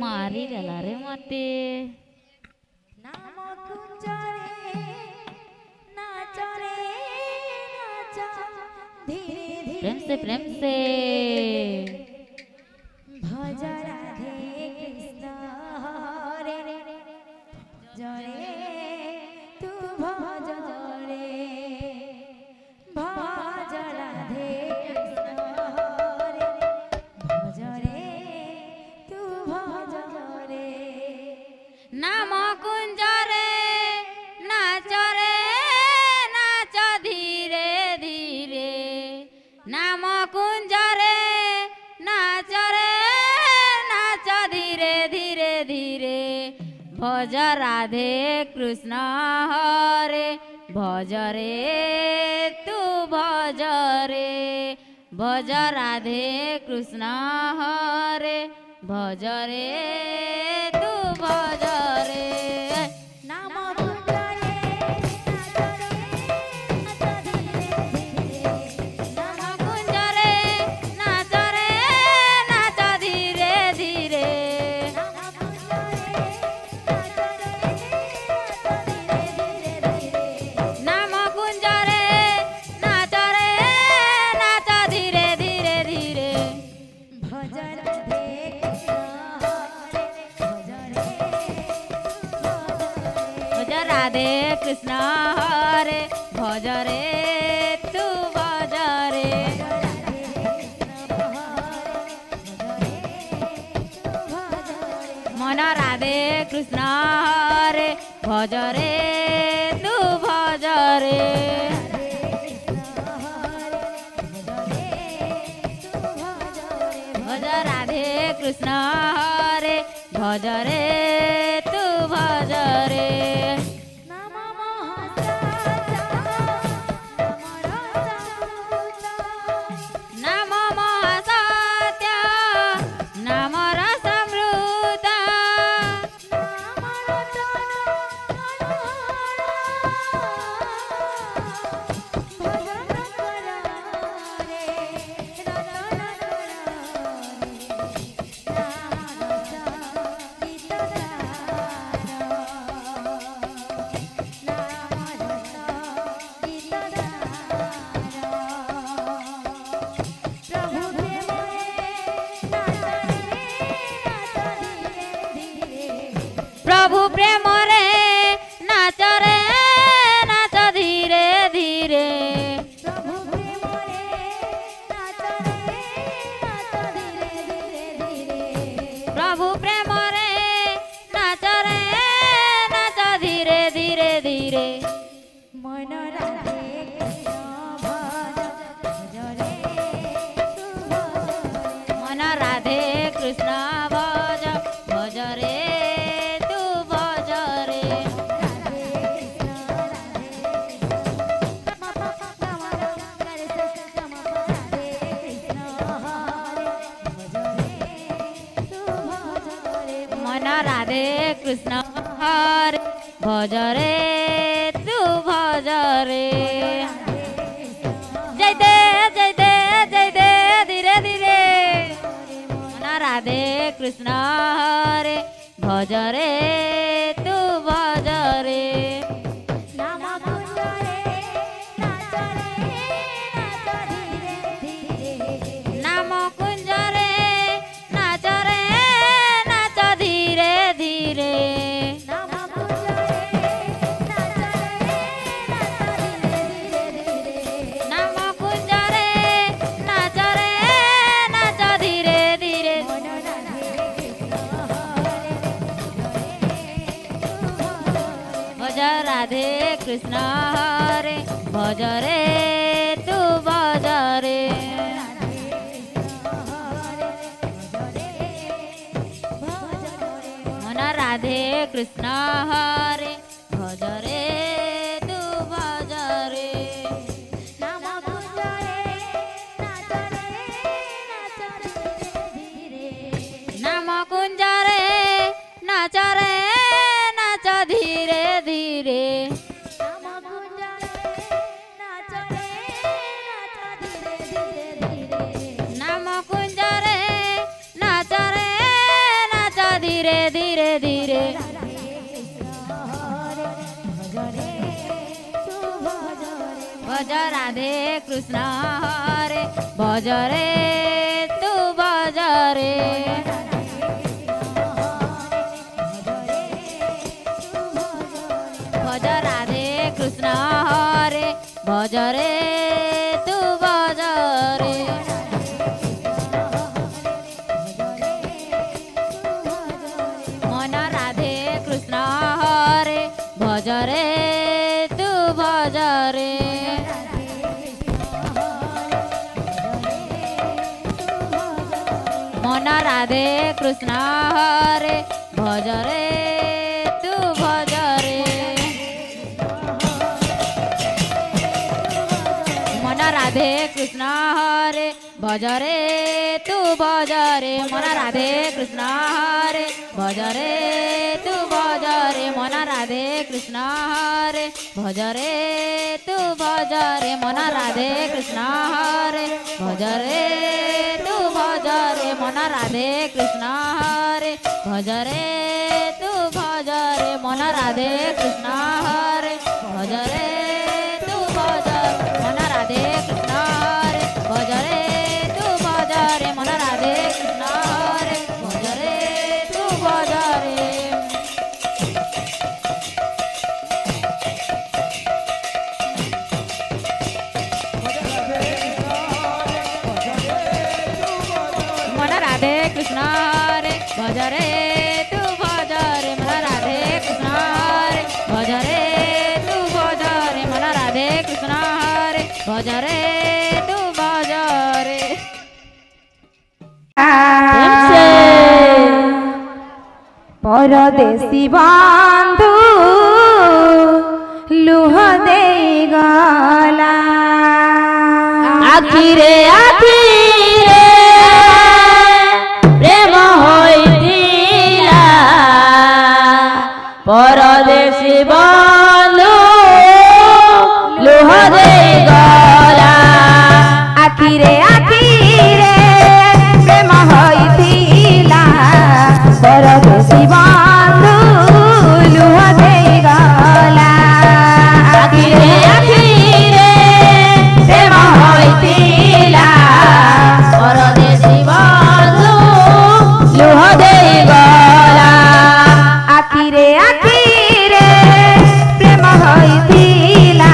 मारी देला रे मते नाम कुंजरे नाच रे नाच धीरे धीरे प्रेम से भज राधे कृष्ण हरे जरे तू भज रे भज राधे कृष्ण हरे भज रे तू भज रे नाम कुंजरे नाच रे नाच धीरे धीरे नाम कुंजरे नाच रे नाच धीरे धीरे धीरे भज राधे कृष्ण हरे भज रे तू भज रे भज राधे कृष्ण हरे भज रे तू भज रे नाम कुंजरे नाच रे नाच धीरे धीरे नाम कुंजरे नाच रे नाच धीरे धीरे नाम कुंजरे नाच रे नाच धीरे धीरे नाम कुंजरे नाच रे नाच धीरे धीरे धीरे भज राधे कृष्ण हरे भज रे भज राधे कृष्ण हरे भज रे तू भज रे मन राधे कृष्ण हरे भज रे तू भज रे भज राधे कृष्ण हरे भज रे तू भज रे नाम नाम महासत्य नाम रसमृत प्रभु प्रेम रे नाच रे नाच धीरे धीरे प्रभु प्रेम रे नाच रे नाच धीरे धीरे धीरे मन राधे कृष्ण भज रे मन राधे कृष्ण भज भज रे तू भज रे मन राधे कृष्ण हरे भज रे तू भज रे जय दे जय दे जय दे धीरे धीरे मन राधे कृष्ण हरे भज रे तू भज रे नाम कुंजरे नाच रे नाच धीरे धीरे नाम कुंजरे नाच रे नाच धीरे धीरे नाम कुंजरे नाच रे नाच धीरे धीरे नाम कुंजरे नाच रे नाच धीरे धीरे मन राधे कृष्ण हरे भज राधे कृष्ण हरे भज रे तू भज रे मन राधे कृष्ण हरे भज रे तू भज रे नाम कुंजरे नाच रे नाच धीरे नाम कुंजरे नाच रे नाच धीरे धीरे नाम कुंजरे नाच रे नाच धीरे धीरे नाम कुंजरे नाच रे नाच धीरे धीरे धीरे भज राधे कृष्ण हरे भज रे तू भज रे भज राधे कृष्ण हरे भज रे तू भज रे मन राधे कृष्ण हरे भज रे तू भज रे मन राधे कृष्ण हरे भज रे तू भज रे मन राधे कृष्ण हरे भज रे तू भज रे मन राधे कृष्ण हरे भज रे तू भज रे मन राधे कृष्ण हरे भज रे तू भज रे मन राधे कृष्ण हरे भज रे तू भज रे मन राधे कृष्ण हरे भज रे तू भज रे मन राधे कृष्ण हरे भज रे तू भज मन राधे कृष्ण हरे भज रे तू भज रे मन राधे कृष्ण हरे भज रे तू भज रे मन राधे कृष्ण हरे भज रे तू भज रे मन राधे कृष्ण हरे भज रे तू भज रे मन राधे कृष्ण हरे भज रे तू भज रे परदेसी बंधु लुह दे गला आखिरे आखिरे प्रेम होइतिला परदेसी बंधु लुह दे गला आखिरे आखिरे प्रेम होइतिला परदेसी बंधु लुह दे गला आखिरे आखिरे प्रेम होइतिला परदेसी बंधु लुह दे गला आखिरे आखिरे प्रेम होइतिला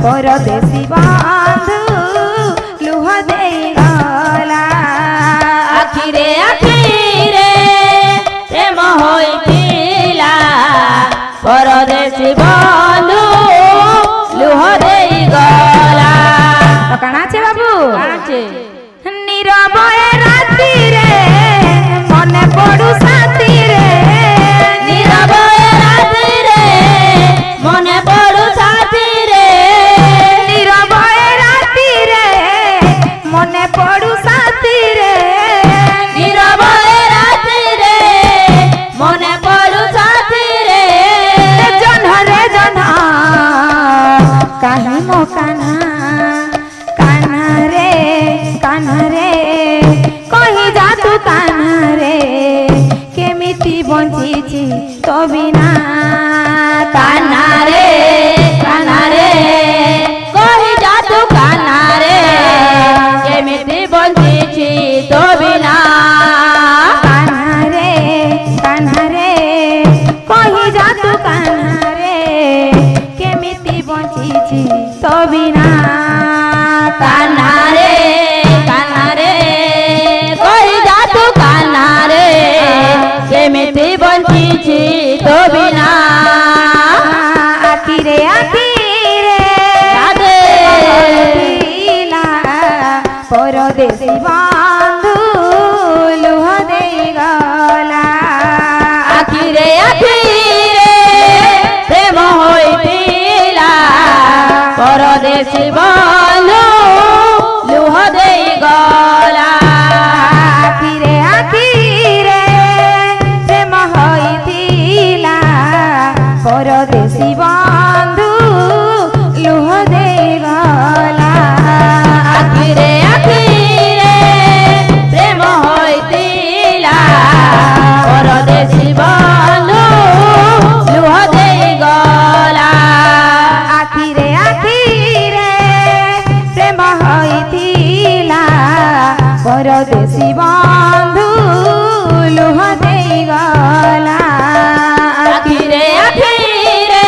परदेसी बंधु लुह दे गला आखिरे आखिरे प्रेम होइतिला परदेसी बंधु लुह दे गला तो काना छे बाबू आछे नीरव राति रे मने पड़ू साथी रे नीरव राति रे मने पड़ू साथी रे नीरव राति रे मने पड़ू साथी रे नीरव राति रे मने पड़ू साथी रे जन्ह रे जन्ह काहे मो कान्हा कान्हा रे कही जा तू कान्हा रे केमिति बंचिछि तो बिना कान्हा रे कहि जा तू कान्हा रे केमिति बंचिछि तो बिना कान्हा रे कही जा तू कान्हा रे केमिति बंचिछि तो बिना कान्हा रे कहि जा तू कान्हा रे केमिति बंचिछि तो बिना परदेसी बंधु लुह देई गला आखिरे आखिरे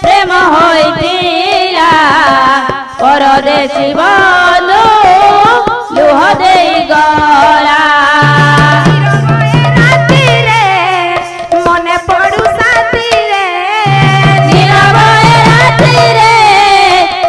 प्रेम होइतिला परदेसी बंधु लुह देई गला मने पड़ू साथी रे नीरवए राति रे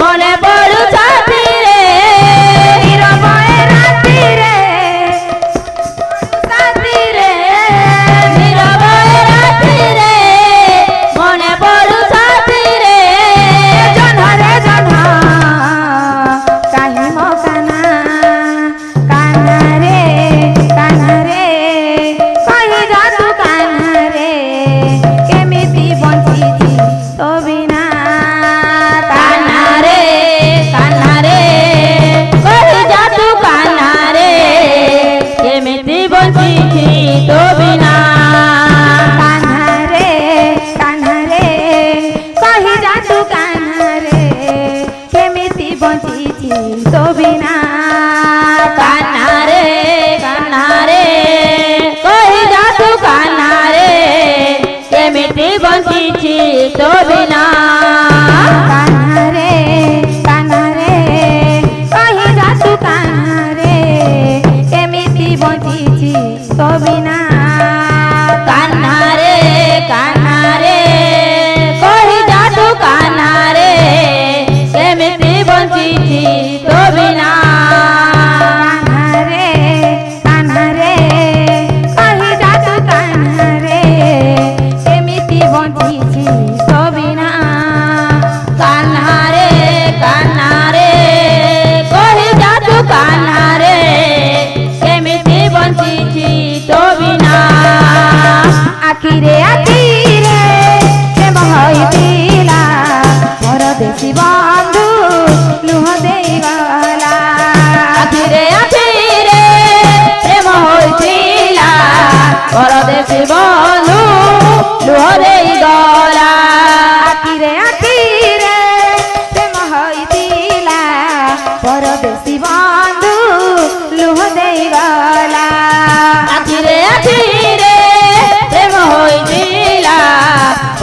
मने पड़ू साथी रे नीरवए राति रे साथी रे नीरवए राति रे मने पड़ू साथी रे जन्हा रे जन्हा काहे मो काना काना रे कहि जा तू काना रे केमिति बंचिछि तो बिना कान्हा रे कहि जा तू कान्हा रे केमिति बंचिछि तो बिना कान्हा रे कहि जा तू कान्हा रे केमिति बंचिछि तो बिना कान्हा रे कहि जा तू कान्हा रे केमिति बंचिछि तो बिना कान्हा रे कहि जा तू कान्हा रे केमिति बंचिछि तो बिना कान्हा रे कहि जा तू कान्हा रे केमिति बंचिछि तो बिना कान्हा रे कहि जा तू कान्हा रे केमिति बंचिछि तो बिना कान्हा रे कहि जा तू कान्हा रे केमिति बंचिछि तो बिना आखिरे प्रेम होइतिला परदेसी बंधु लुह देई गला आखिरे प्रेम होइतिला परदेसी बंधु लुह देई गला आखिरे प्रेम होइतिला परदेसी बंधु लुह देई गला आखिरे प्रेम होइतिला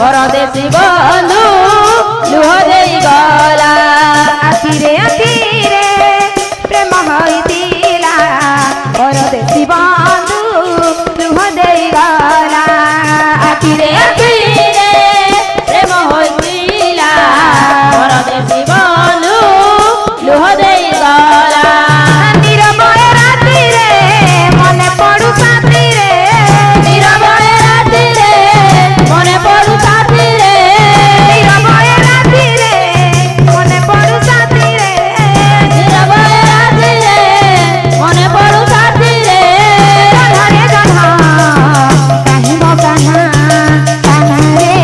परदेसी बंधु लुह देई गला आखिरे प्रेम होइतिला परदेसी बंधु लुह देई गला आखिरे प्रेम होइतिला परदेसी बंधु लुह देई गला नीरवए राति रे मने पड़ू साथी रे नीरवए राति रे मने पड़ू साथी रे नीरवए राति रे मने पड़ू साथी रे नीरवए राति रे मने पड़ू साथी रे जन्हा रे जन्हा काहे मो कान्हा रे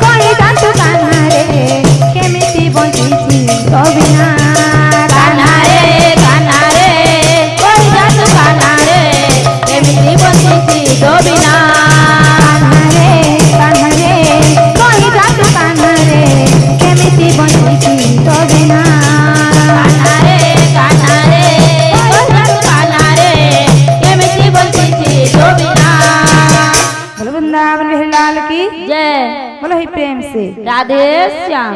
कहि जा तू कान्हा रे केमिति बंचिछि तो बिना कान्हा रे कहि जा तू कान्हा रे केमिति बंचिछि तो बिना कान्हा रे कहि जा तू कान्हा रे केमिति बंचिछि तो बिना कान्हा रे कहि जा तू कान्हा रे केमिति बंचिछि तो बिना बोलो वृंदावन बिहारी लाल की जय बोलो ही प्रेम से राधे श्याम।